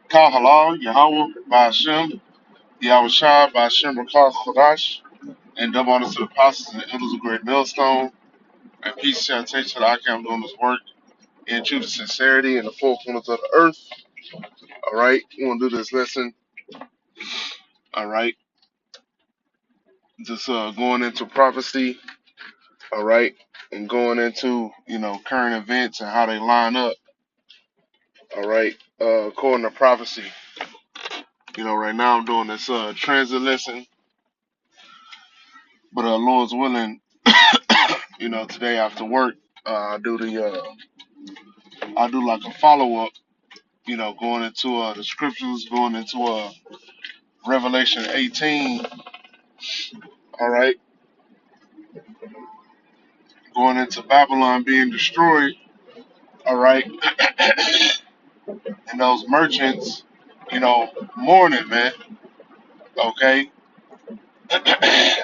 Kal Halal, Yahweh, Ba'ashem, Yahweh Shai, Ba'ashem, Rakal Kodash, and double honor to the apostles and the elders of Great Millstone, and peace shall take to the I am doing this work in truth and sincerity in the four corners of the earth. All right, we're going to do this lesson. All right, just going into prophecy. All right, and going into, current events and how they line up. All right, according to prophecy. Right now I'm doing this transit lesson, but Lord's willing, today after work, I do like a follow up, going into the scriptures, going into Revelation 18. All right, going into Babylon being destroyed. All right, and those merchants, mourning, man. Okay,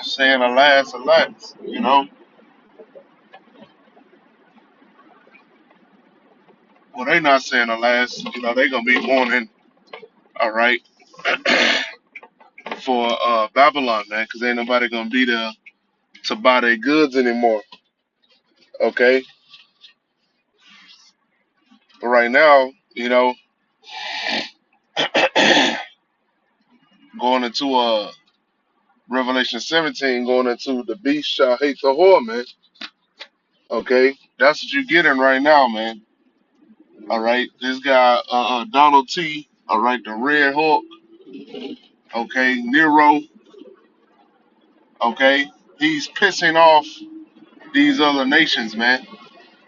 saying alas, alas. Well, they not saying alas. They gonna be mourning. All right, for Babylon, man, because ain't nobody gonna be there to buy their goods anymore. Okay, but right now, going into Revelation 17, going into the beast shall hate the whore, man. Okay, that's what you're getting right now, man. All right, this guy Donald T. All right, the Red Hawk. Okay, Nero. Okay, he's pissing off these other nations, man.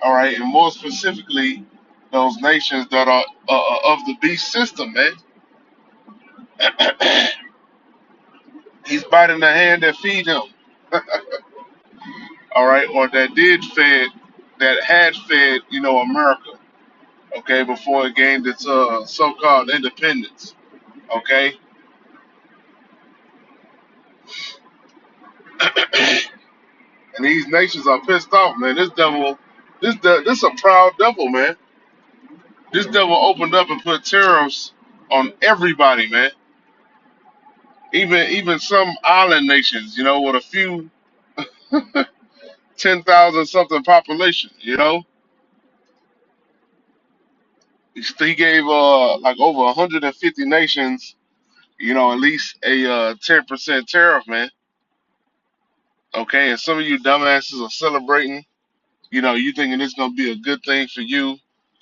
All right, and more specifically, those nations that are of the beast system, man. He's biting the hand that feed him. All right, or that had fed, America. Okay, before it gained its so-called independence. Okay, and these nations are pissed off, man. This devil, this a proud devil, man. This devil opened up and put tariffs on everybody, man. Even some island nations, with a few 10,000 something population. He gave like over 150 nations, at least a 10% tariff, man. Okay, and some of you dumbasses are celebrating. You thinking it's gonna be a good thing for you,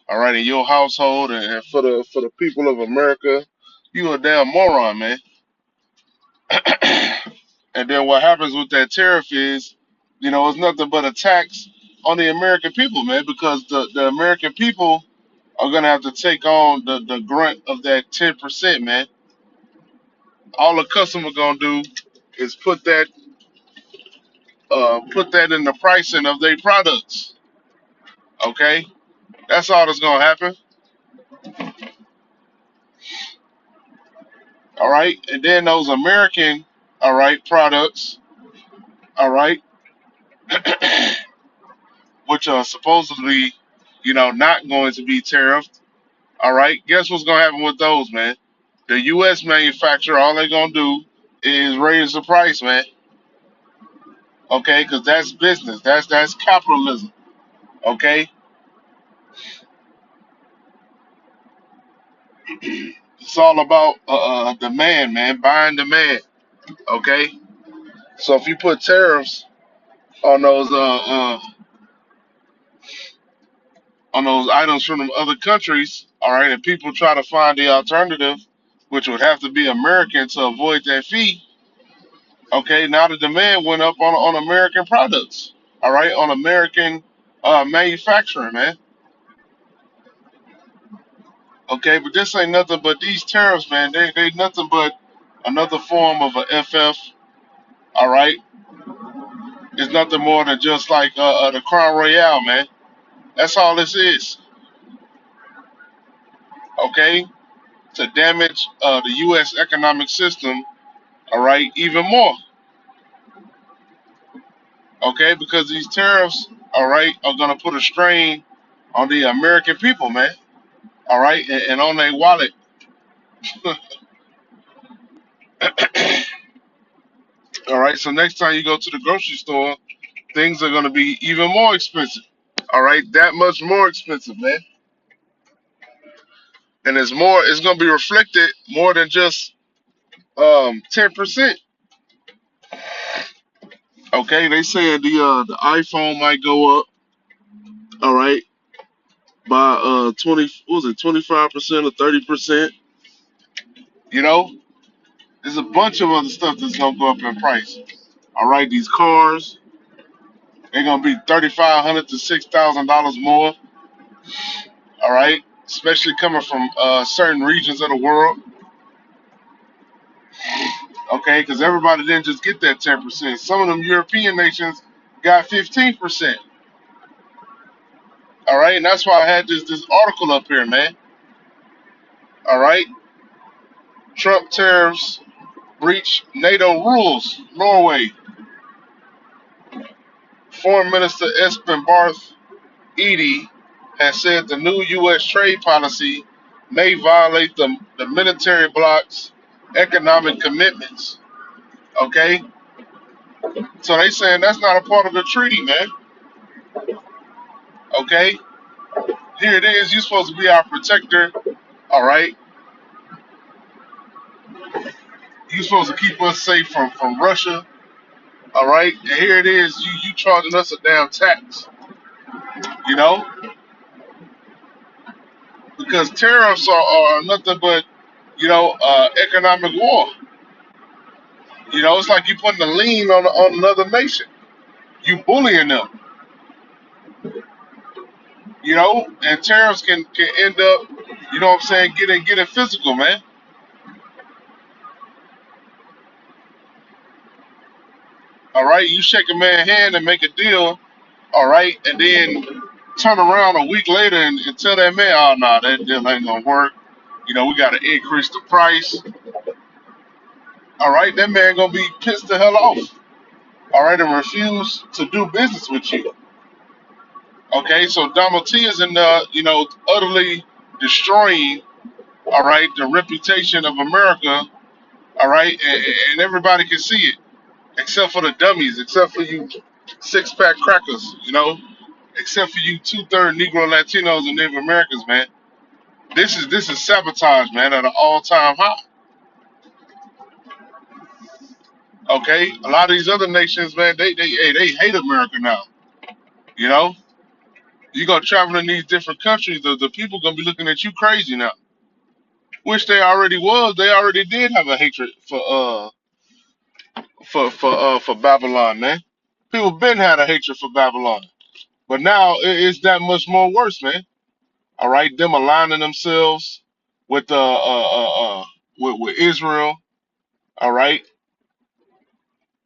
all right, in your household and for the people of America. You a damn moron, man. And then what happens with that tariff is, it's nothing but a tax on the American people, man, because the American people are gonna have to take on the grunt of that 10%, man. All the customer gonna do is put that in the pricing of their products. Okay, that's all that's gonna happen. All right, and then those American, all right, products, all right, which are supposedly, not going to be tariffed. All right, guess what's gonna happen with those, man? The U.S. manufacturer, all they're gonna do is raise the price, man. Okay, because that's business. That's capitalism. Okay, it's all about demand, man. Buy and demand. Okay, so if you put tariffs on those items from the other countries, all right, and people try to find the alternative, which would have to be American to avoid that fee. Okay, now the demand went up on American products. All right, on American manufacturing, man. Okay, but this ain't nothing but these tariffs, man. They nothing but another form of a FF. All right, it's nothing more than just like the Crown Royale, man. That's all this is. Okay, to damage the U.S. economic system. All right, even more. Okay, because these tariffs. all right, are gonna put a strain on the American people, man. All right, and on their wallet. All right, so next time you go to the grocery store, things are gonna be even more expensive. All right, that much more expensive, man. And it's more. It's gonna be reflected more than just 10%. Okay, they saying the iPhone might go up. All right, by 20. What was it 25% or 30%? You know, there's a bunch of other stuff that's gonna go up in price. All right, these cars they're gonna be $3,500 to $6,000 more. All right, especially coming from certain regions of the world. Okay, because everybody didn't just get that 10%. Some of them European nations got 15%. All right, and that's why I had this article up here, man. All right, Trump tariffs breach NATO rules. Norway Foreign Minister Espen Barth Edie has said the new U.S. trade policy may violate the military bloc's economic commitments. Okay, so they saying that's not a part of the treaty, man. Okay, here it is. You're supposed to be our protector. All right, you're supposed to keep us safe from Russia. All right, and here it is. You charging us a damn tax. You know, because tariffs are nothing but economic war. You know, it's like you putting a lien on another nation. You bullying them. You know, and tariffs can end up, you know what I'm saying, getting physical, man. All right, you shake a man's hand and make a deal, all right, and then turn around a week later and tell that man, oh no, that deal ain't gonna work. You know, we gotta increase the price. All right, that man gonna be pissed the hell off. All right, and refuse to do business with you. Okay, so Donald T is in the, utterly destroying, all right, the reputation of America, all right, and everybody can see it, except for the dummies, except for you six-pack crackers, except for you two-third Negro, Latinos, and Native Americans, man. This is sabotage, man, at an all-time high. Okay, a lot of these other nations, man, they hate America now. You know, you go travel in these different countries, the people gonna be looking at you crazy now. Which they already was. They already did have a hatred for Babylon, man. People been had a hatred for Babylon, but now it's that much more worse, man. All right, them aligning themselves with with Israel. All right,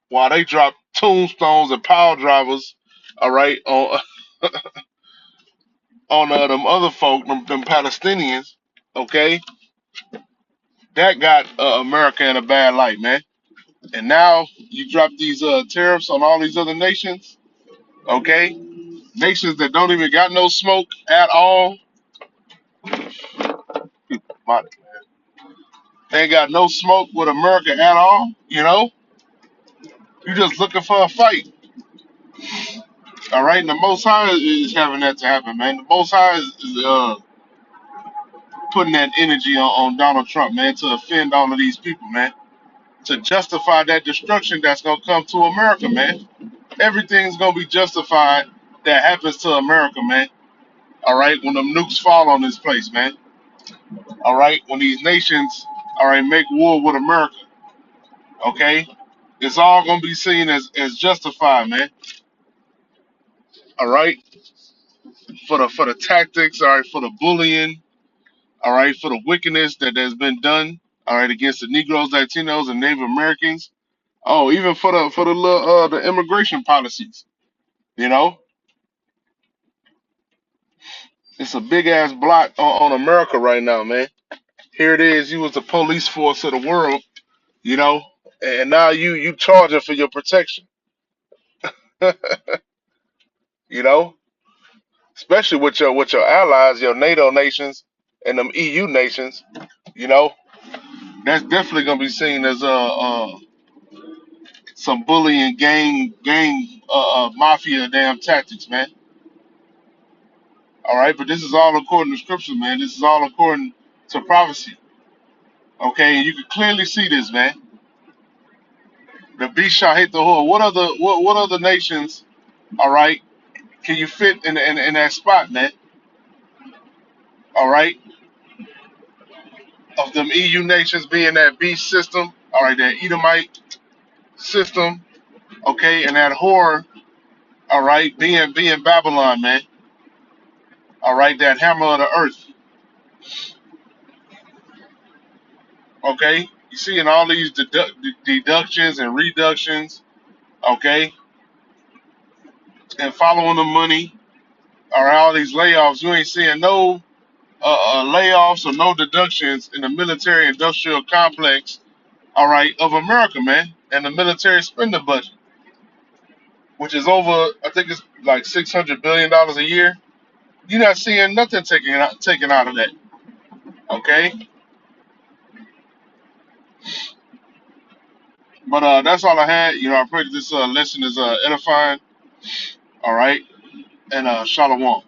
while they drop tombstones and power drivers. All right, on on them other folk, them Palestinians. Okay, that got America in a bad light, man. And now you drop these tariffs on all these other nations. Okay, nations that don't even got no smoke at all. My- They ain't got no smoke with America at all. You know, you just looking for a fight. All right, and the Most High is having that to happen, man. The Most High is putting that energy on Donald Trump, man, to offend all of these people, man, to justify that destruction that's gonna come to America, man. Everything's gonna be justified that happens to America, man. All right, when them nukes fall on this place, man. All right, when these nations, all right, make war with America, okay, it's all gonna be seen as justified, man. All right, for the tactics, all right, for the bullying, all right, for the wickedness that has been done, all right, against the Negroes, Latinos, and Native Americans. Oh, even for the little the immigration policies, you know, it's a big ass block on America right now, man. Here it is, you was the police force of the world, you know, and now you charging for your protection. You know, especially with your allies, your NATO nations, and them EU nations. You know, that's definitely gonna be seen as some bullying gang mafia damn tactics, man. All right, but this is all according to scripture, man. This is all according to prophecy. Okay, and you can clearly see this, man. The beast shall hit the whore. What other nations? All right, can you fit in that spot, man? All right, of them EU nations being that beast system. All right, that Edomite system. Okay, and that whore. All right, being Babylon, man. All right, that hammer of the earth. Okay, you see in all these deductions and reductions. Okay, and following the money. All right, all these layoffs. You ain't seeing no layoffs or no deductions in the military industrial complex, all right, of America, man, and the military spending budget, which is over, I think it's like $600 billion a year. You're not seeing nothing taken out of that, okay? But that's all I had. You know, I pray that this lesson is edifying, all right, and shalom.